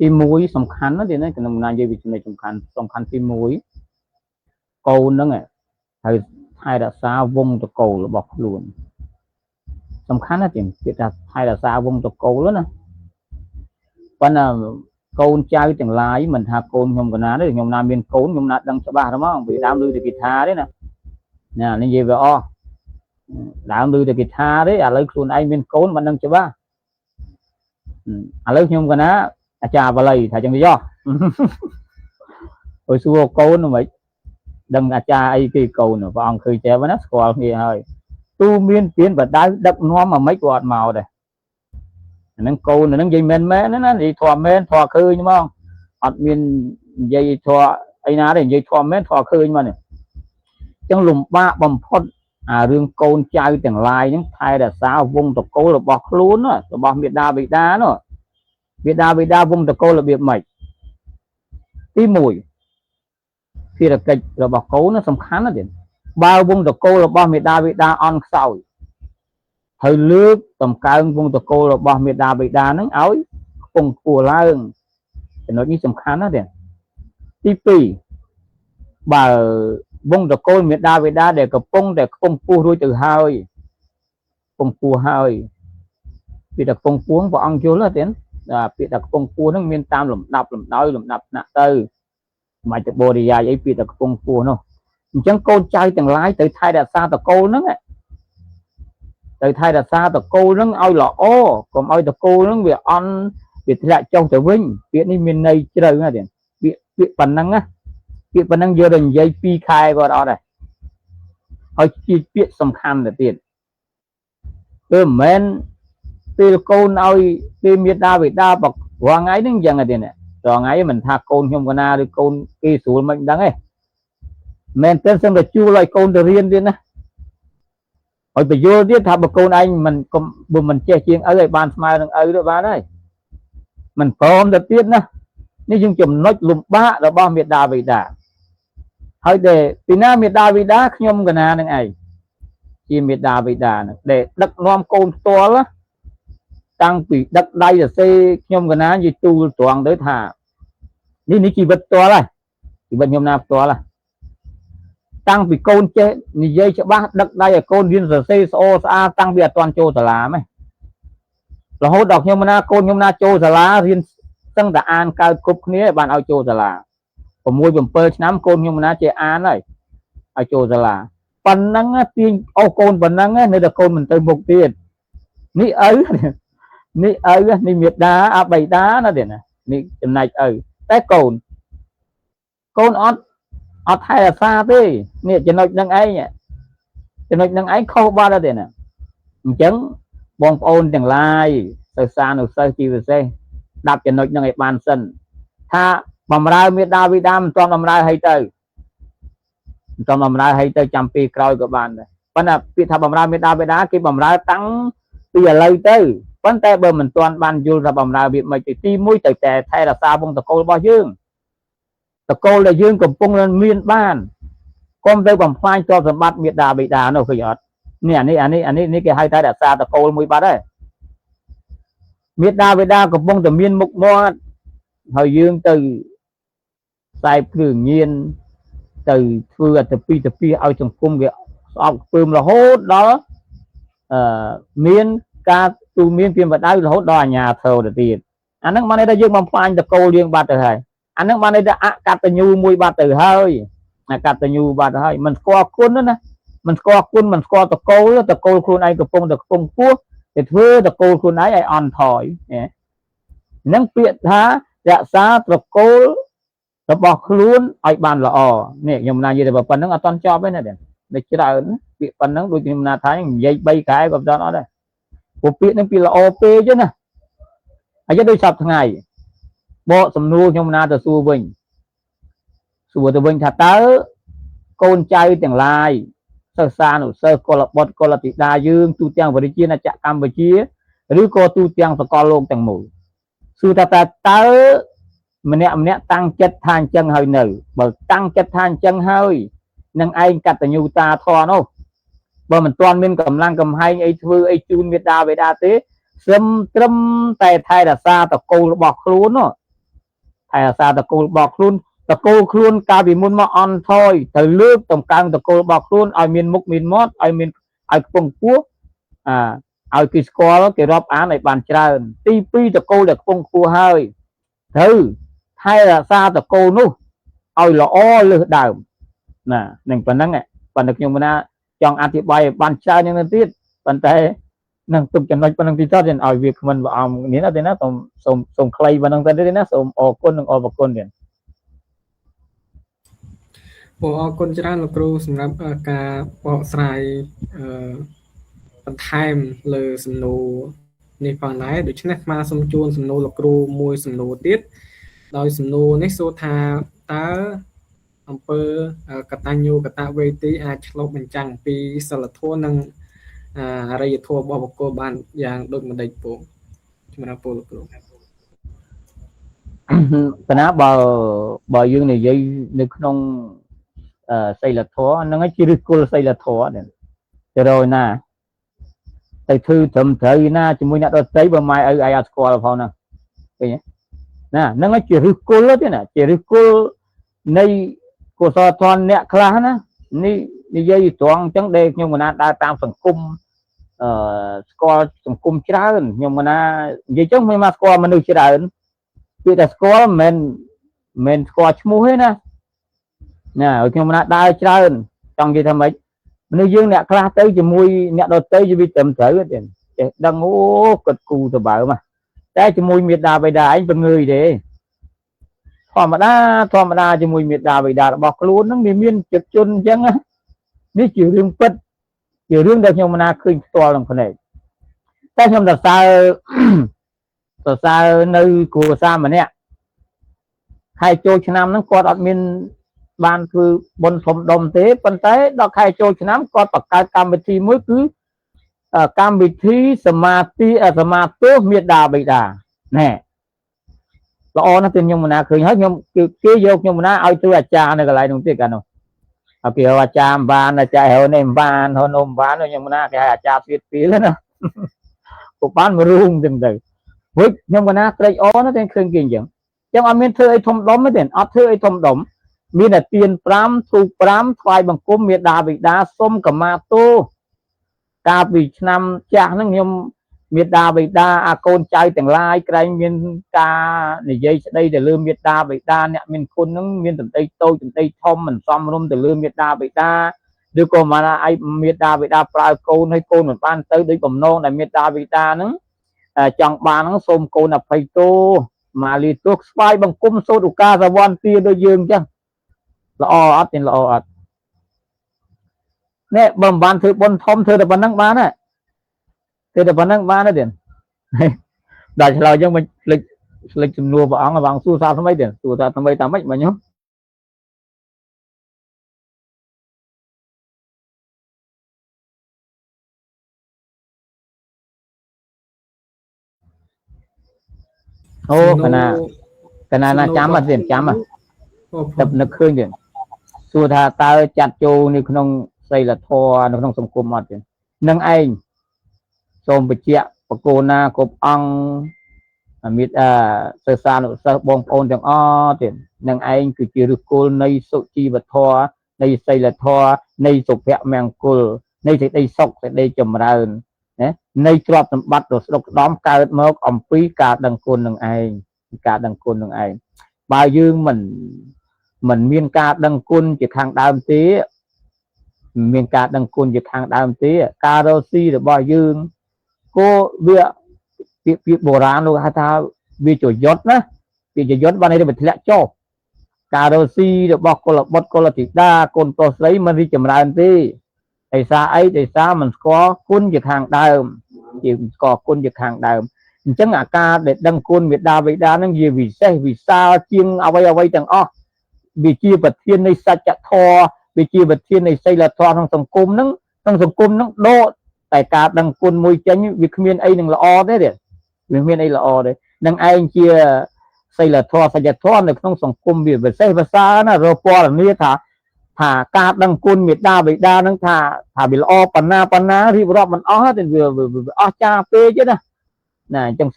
ទី1សំខាន់ណាស់ទៀតណាខ្ញុំណានិយាយពីចំណុចសំខាន់ទី1កូនហ្នឹងហើយថែរក្សាវងតកូលរបស់ខ្លួនសំខាន់ណាស់ទៀតគេថាថែរក្សាវងតកូលណាប៉ុន្តែកូនចៅទាំងឡាយមិនថាកូនខ្ញុំកណាទេខ្ញុំណាមានកូនខ្ញុំណាដឹងច្បាស់ហ្មងពីដើមឮតែគេថាទេណានិយាយវាអស់ដើមឮតែគេថាទេឥឡូវខ្លួនឯងមានកូនមិនដឹងច្បាស់ឥឡូវខ្ញុំកណាអាចារ្យបល័យថាចឹងទៅយោឲ្យសួរកូនមិនដឹងអាចារ្យអីគេកូនព្រះអង្គឃើញតែណាស្គាល់គ្នាហើយទូមានពៀនបដៅដឹកនាំមកមិនគាត់មកដែរអាហ្នឹងកូនអាហ្នឹងនិយាយមែនណានិយាយធម៌មែនធម៌ឃើញហ្មងអត់មាននិយាយធម៌អីណាទេនិយាយធម៌មែនធម៌ឃើញមកនេះចឹងលំបាកបំផុតអារឿងកូនចៅទាំងឡាយហ្នឹងថែរក្សាវងតកូលរបស់ខ្លួនរបស់មេដាបិតានោះមេដាបិតាវងតកូលរបៀបម៉េចទី1ភារកិច្ចរបស់កូនសំខាន់ណាស់ទៀតបើវងតកូលរបស់មេដាបិតាអន់ខ្សោយហើយលើកតម្កើងវងតកូលរបស់មេដាបិតាហ្នឹងឲ្យខ្ពង់ខ្ពស់ឡើងចំណុចនេះសំខាន់ណាស់ទៀតទី2បើវងតកូលមេដាបិតាដែលកំពុងតែខ្ពង់ខ្ពស់រួចទៅហើយខ្ពង់ខ្ពស់ហើយពីតែខ្ពង់ខ្ពស់ព្រះអង្គយល់ទេពាក្យតែខ្ពង់ខ្ពស់ហ្នឹងមានតាមលំដាប់លំដោយលំដាប់ថ្នាក់ទៅមិនទៅបរិយាយអីពាក្យតែខ្ពង់ខ្ពស់នោះអញ្ចឹងកូនចៅទាំងឡាយទៅថែរក្សាតកូលហ្នឹងទៅថែរក្សាតកូលហ្នឹងឲ្យល្អកុំឲ្យតកូលហ្នឹងវាអន់វាធ្លាក់ចុះទៅវិញពាក្យនេះមានន័យជ្រៅណាស់ទៀតពាក្យប៉ុណ្ណឹងណាពាក្យប៉ុណ្ណឹងយកទៅនិយាយ2ខែក៏អត់ដែរឲ្យជាពាក្យសំខាន់ទៅទៀតគឺមិនមែនពេលកូនឲ្យពេលមេដាបិតាបរងថ្ងៃហ្នឹងអញ្ចឹងទេណារងថ្ងៃមិនថាកូនខ្ញុំកណាឬកូនគេស្រួលមិនដឹងទេមែនទេសឹងតែជួលឲ្យកូនទៅរៀនទៀតណាឲ្យបញ្យល់ទៀតថាបើកូនឯងមិនចេះជាងឪឲ្យបានស្មើនឹងឪទៅបានហើយមិនព្រមទៅទៀតណានេះយើងចំណុចលំបាករបស់មេដាបិតាហើយតែពីណាមេដាបិតាខ្ញុំកណានឹងឯងជាមេដាបិតាដែលដឹកនាំកូនផ្ទាល់តាំងពីដឹកដៃសរសេរខ្ញុំកណានិយាយទូលត្រង់ទៅថានេះជីវិតផ្ទាល់ហើយជីវិតខ្ញុំណាផ្ទាល់ហើយតាំងពីកូនចេះនិយាយច្បាស់ដឹកដៃឲ្យកូនរៀនសរសេរស្អស្អាតតាំងពីអត់ទាន់ចូលសាលាហ្មងរហូតដល់ខ្ញុំណាកូនខ្ញុំណាចូលសាលារៀនស្ទឹងតែអានកើតគ្រប់គ្នាបានឲ្យចូលសាលា6 7ឆ្នាំកូនខ្ញុំណាចេះអានហើយឲ្យចូលសាលាប៉ុណ្ណឹងទាញអស់កូនប៉ុណ្ណឹងនៅតែកូនមិនទៅមុខទៀតនេះឪនេះមេដាអាបិតាណាទៀតណានេះចំណែកឪតែកូនអត់ថែរក្សាទេនេះចំណុចនឹងឯងខុសបាត់ទេណាអញ្ចឹងបងប្អូនទាំងឡាយសិស្សានុសិស្សជាពិសេសដាប់ចំណុចនឹងឲ្យបានសិនថាបំរើមេដាបិតាមិនទាន់បំរើឲ្យទៅចាំពេលក្រោយក៏បានដែរប៉ុន្តែពាក្យថាបំរើមេដាបិតាគេបំរើតាំងពីឥឡូវទៅប៉ុន្តែបើមិនទាន់បានយល់ថាបំរើវាមិនទៅទី1ទៅតែថែរក្សាវងតកូលរបស់យើងតកូលដែលយើងកំពុងមានបានកុំទៅបំផ្លាញទ្រព្យសម្បត្តិមេដាបិតានោះឃើញអត់នេះគេហៅថារក្សាតកូលមួយបាត់ហើយមេដាបិតាកំពុងតែមានមុខមាត់ហើយយើងទៅខ្សែគ្រឿងញៀនទៅធ្វើអត្តពីឲ្យសង្គមវាស្អប់ខ្ពើមរហូតដល់មានការទូមានពីបដៅរហូតដល់អាញាធរទៅទៀតអាហ្នឹងបានន័យថាយើងបំផ្លាញតកូលយើងបាត់ទៅហើយអាហ្នឹងបានន័យថាអកតញ្ញូមួយបាត់ទៅហើយអកតញ្ញូបាត់ទៅហើយមិនស្គាល់គុណណាមិនស្គាល់គុណមិនស្គាល់តកូលខ្លួនឯងកំពុងតែខ្ពង់ខ្ពស់ទៅធ្វើតកូលខ្លួនឯងឲ្យអន់ថយហ្នឹងពាក្យថារក្សាតកូលរបស់ខ្លួនឲ្យបានល្អនេះខ្ញុំណានិយាយតែប៉ុណ្្នឹងអត់តន់ចប់ទេណាតែច្រើនពាក្យប៉ុណ្្នឹងដូចខ្ញុំណាថានិយាយ3ខែក៏មិនដល់អត់ដែរព្រោះពាក្យហ្នឹងពីល្អពេកទេណាហើយដូចសពថ្ងៃបកសំណួរខ្ញុំណាទៅសួរវិញថាតើកូនចៅទាំងឡាយសិស្សានុសិស្សកុលបុត្រកុលធីតាយើងទូទាំងវិជាណាចក្រកម្ពុជាឬក៏ទូទាំងសកលលោកទាំងមូលសួរថាតើម្នាក់តាំងចិត្តថាអញ្ចឹងហើយនៅបើតាំងចិត្តថាអញ្ចឹងហើយនឹងឯងកតញ្ញូតាធម៌នោះបើមិនទាន់មានកម្លាំងកំហែងអីធ្វើអីជូនមេដាបិតាទេត្រឹមតែថែរក្សាតកូលរបស់ខ្លួននោះ hay xa ta cô bọc luôn ta cô luôn ca bị muốn mà on thôi từ nước tổng căng ta cô bọc luôn ai miền mục miền mót ai miền ai phong quốc ai cái score cái rộp án này bàn trơn ti pi ta cô được phong cua hơi thứ hay là xa ta cô nu ai là o lừa đảo nè mình phần năng này phần được nhưng mà chọn ăn thì bay bàn trơn nhưng mà tiết phần thế năng tục cho nói phần năng thì cho nên ở việc mình vào nghĩa là thế nóส่งใครphần năng thế nóส่งออกคนออกบคนเนี่ยออกคนจะได้เราครูสำหรับการปอกสายปันไทม์เลยสำนูในฝั่งไหนโดยเฉพาะมาสมจูนสำนูเราครูมวยสำนูติดโดยสำนูในโซธาตาอำเภอกตัญญูกตเวทีอาชลบเป็นจังปีสลัดทั่วนังอะไรทั่วบอกโกบานอย่างโดยมันได้ปูชมาปูลูกครูปัญหาบ่ยื่นในยัยในขนมใส่ละท้อนั่งไอ้ชีริกุลใส่ละท้อเนี่ยจะโดยน่ะแต่ถือทำเถอะน่ะจะมุ่งนัดเราใช้บะไม้ไอ้สกอลพอนะเป็นไงน่ะนั่งไอ้ชีริกุลแล้วเนี่ยชีริกุลในกุศลทอนเนี่ยคลานะนี่ยัยตัวจังเด็กยังมันน่ะได้ตามสังคมสกอลสังคมช้ากันยังมันน่ะยัยจังไม่มาสกอลมันดูช้ากันคือแต่สกอลมันสกอลชั่วโมงนะnè ở trong nó đai trơn trong gì thằng ấy nó dương nè khá tới chỉ mùi nè đầu tới chỉ bị tầm tới đang ngố cực cù từ bảo mà đây chỉ mùi miệt đà bày đà anhเป็นngười để thò mà đa chỉ mùi miệt đà bày đà bọc luôn nó miên chật chun chăng áนี่chỉ riêng bất chỉ riêng được nhưng mà na khơi to làm cái này tại sao là sao nơi của sao mà nè hai châu Việt Nam nó có admin banคือบนสมดมเตปันเตดอกไข่โจชน้ำก็ประกาศการวิธีมือคือการวิธีสมาธิสมาธิเมียดาบิดาแน่เราอ๋อนั่นเป็นยมนาคือให้ยมกี่โยกยมนาเอาตัวอาจารย์ในอะไรตรงที่กันเนาะเอาเกี่ยวอาจารย์บานอาจารย์เฮาเนมบานเฮานมบานยมนาแกอาจารย์ปีแล้วเนาะปุ๊บบ้านมารุ่งจังเลยเฮ้ยยมนาใครอ๋อนั่นเป็นเครื่องกินอย่างยังเอาเมียนเธอไอ้ทมดมไม่เด่นเอาเธอไอ้ทมดมมีแต่เตียนปรามถูกปรามทลายบังคุมเมียดาบิดาส้มกับมาโตกาบิชนำจากนั่งยมเมียดาบิดาอาโกนใจแต่งลายไกลเมียนกาในยัยได้แต่ลืมเมียดาบิดาเนี่ยเมียนคนนั่งเมียนตั้งใจโตตั้งใจทอมมันซ้อมรวมแต่ลืมเมียดาบิดาดูก็มาไอเมียดาบิดาปลายโกนให้โกนเหมือนบ้านเตยด้วยผมโน่ในเมียดาบิดานั่งจังบานนั่งส้มโกนอภัยโตมาลีตุกสไปบังคุมโซดุกาสวรรค์ตีโดยยืงจังละออัดเป็นละออัดเนี่ยบำบัดเธอบนทอมเธอแต่บนนั่งมาน่ะเธอแต่บนนั่งมาน่ะเด่นได้เรายังมันเล็กจำนวนบางบางสู้ซาทำไมเด่นสู้ซาทำไมตามไม่มาเนาะโอ้ขนาดจำมาเด่นจำมาแต่นึกขึ้นเด่นสู้ถ้าตาจัดโจนี่ขนมใส่ละทอในขนมสมกุมหมดเด่นนั่งเองส้มไปเจี๊ยปะโกนากบอังมิดเสือซาเสือบงโอนจังอ้อเด่นนั่งเองคือจิรุกุลในสุจีบัทอในใส่ละทอในสุเพะแมงกุลในใส่ได้ซกใส่ได้จำเริญเนี่ยในกรอบสมบัติเราสลบด้อมการเมื่ออมปีกาดังกุลนั่งเองกาดังกุลนั่งเองบางยืงmình miên ca đăng cun chỉ thang đam tí miên ca đăng cun chỉ thang đam tí carosi để bao dương cô việc bổ ra luôn hay ta vì chỗ giót á vì chỗ giót ban này mình lẽ cho carosi để bao cô là chỉ đa con to lấy mình đi chậm lại tí tại sao mình có cun chỉ thang đam chỉ có cun chỉ thang đam chẳng à ca để đăng cun việt đa nó gì vì sao chiêng ao vay chẳng o vì chia vật thiênในสัจธรvì chia vật thiênในไสละทอทั้งสังคมนั้นโดแต่การดังคุณมวยจังวิคเมียนไอหนึ่งละอได้เด็ดวิคเมียนไอละอได้ดังไอเชียไสละทอสัจธรในทั้งสังคมเบียดใส่ภาษานะเราพอแบบนี้ถ้าการดังคุณเมียดาไปดานั่งถ้าบิละอปันนาที่รอบมันอ้อเป็นเบื่ออ้อจ้าเป้จ้ะนะจัง